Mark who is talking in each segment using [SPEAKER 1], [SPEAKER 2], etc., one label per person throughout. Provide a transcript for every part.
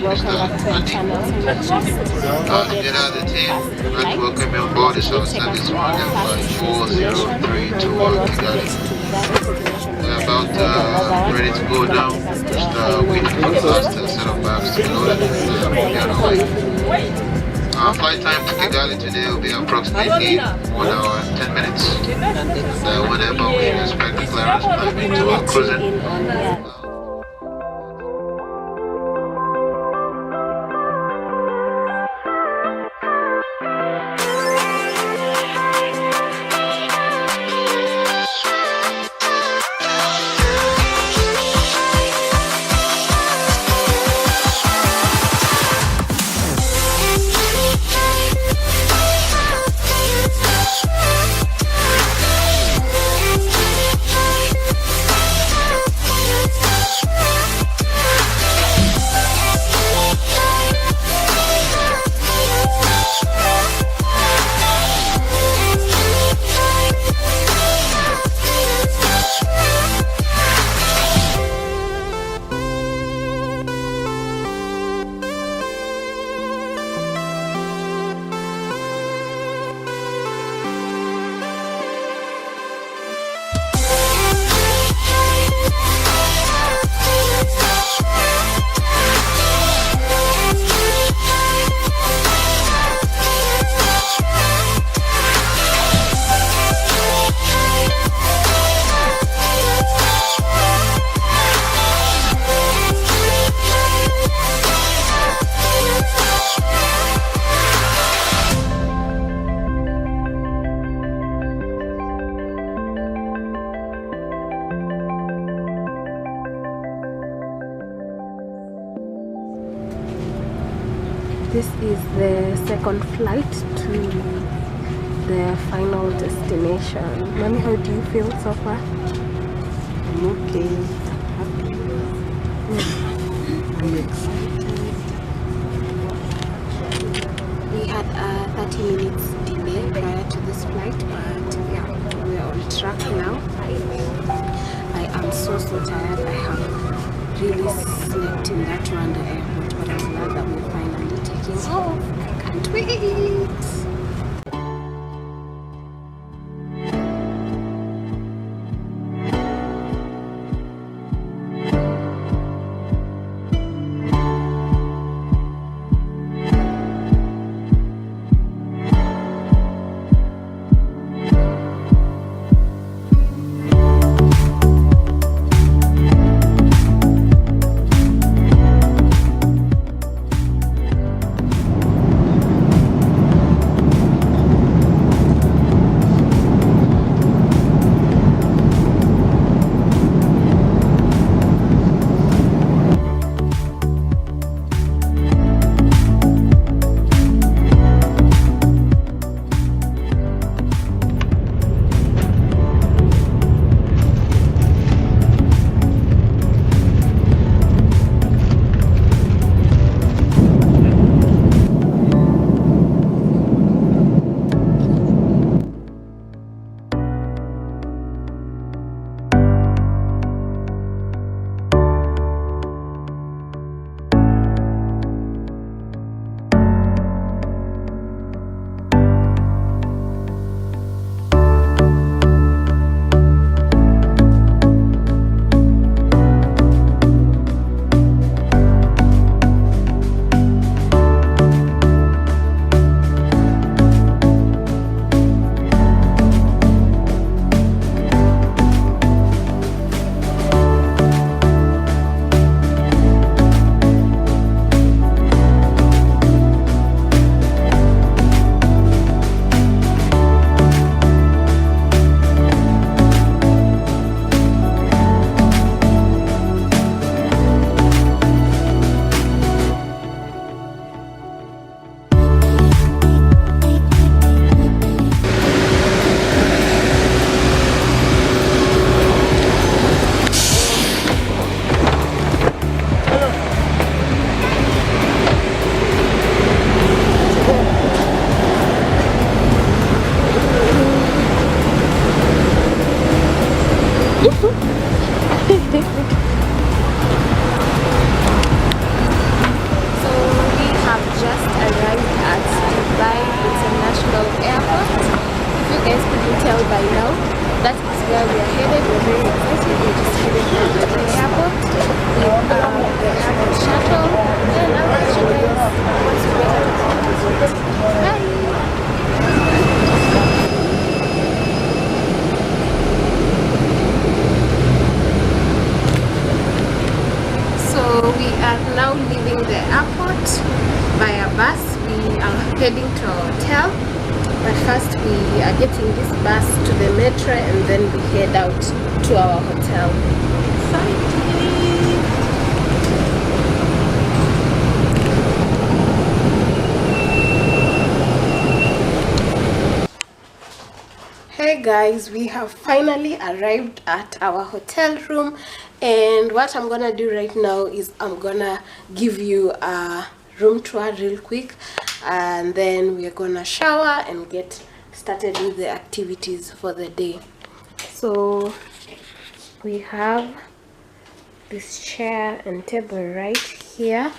[SPEAKER 1] welcome back to our channel. So we're just
[SPEAKER 2] Together the team, I'd like to welcome you on board the South Service Model Flight 403 to Kigali. We're about ready to go down, just waiting for the last set of bags to be loaded and get away. Our flight time to Kigali today will be approximately 1 hour and 10 minutes. And whenever we expect the clearance plane to our cruising.
[SPEAKER 1] This is the second flight to the final destination. Mommy, how do you feel so far?
[SPEAKER 3] I'm okay, happy, I'm excited.
[SPEAKER 1] We had a 30 minutes delay prior to this flight, but yeah, we are on track now. I am so tired. I have really slept in that Rwanda airport, but I'm glad that we're finally taking off. I can't wait. are now leaving the airport via bus. We are heading to our hotel, but first we are getting this bus to the metro and then we head out to our hotel. Hey guys, we have finally arrived at our hotel room, and what I'm gonna do right now is I'm gonna give you a room tour real quick, and then we're gonna shower and get started with the activities for the day. So we have this chair and table right here,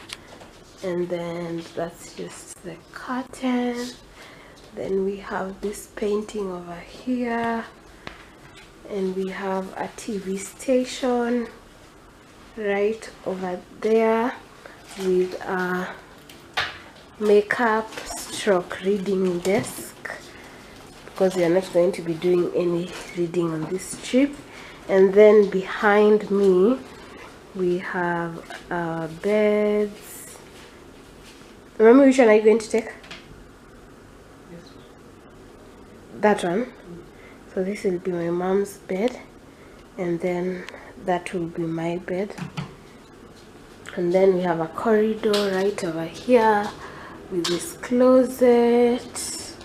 [SPEAKER 1] and then that's just the curtain. Then we have this painting over here, and we have a TV station right over there with a makeup stroke reading desk, because we are not going to be doing any reading on this trip. And then behind me we have beds. Remember which one are you going to take? That one. So this will be my mom's bed, and then that will be my bed. And then we have a corridor right over here with this closet.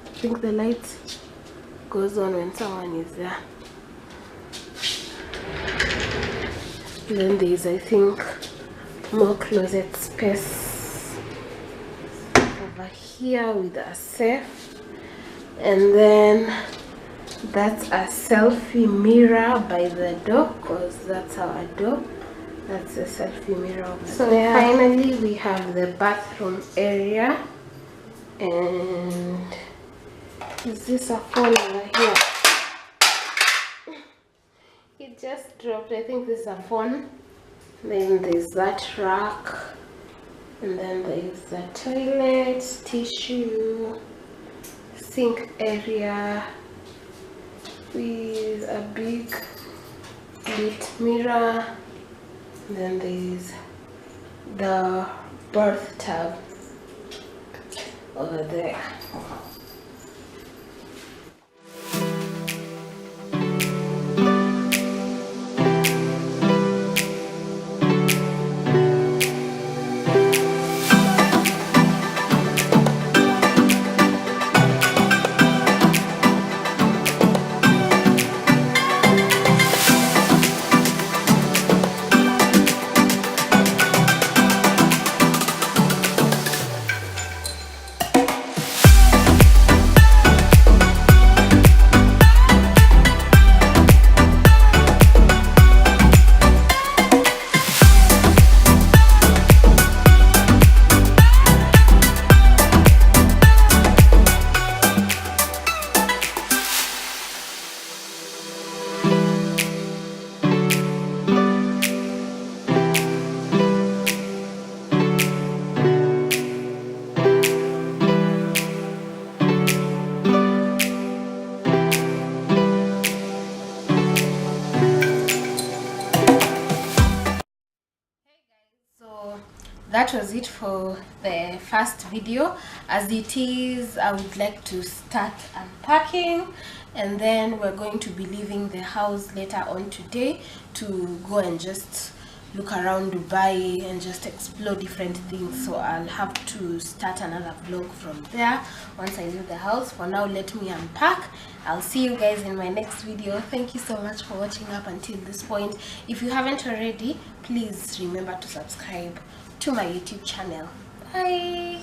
[SPEAKER 1] I think the light goes on when someone is there. And then there is, I think, more closet space over here with a safe. And then that's a selfie mirror by the door, because that's our door. That's a selfie mirror over so there. Finally we have the bathroom area, and is this a phone over here? It just dropped. I think this is a phone. Then there's that rack, and then there's the toilet, tissue, sink area with a big lit mirror. And then there's the bathtub over there. That was it for the first video. As it is, I would like to start unpacking, and then we're going to be leaving the house later on today to go and just look around Dubai and just explore different things. So I'll have to start another vlog from there once I leave the house. For now, let me unpack. I'll see you guys in my next video. Thank you so much for watching up until this point. If you haven't already, please remember to subscribe to my YouTube channel. Bye.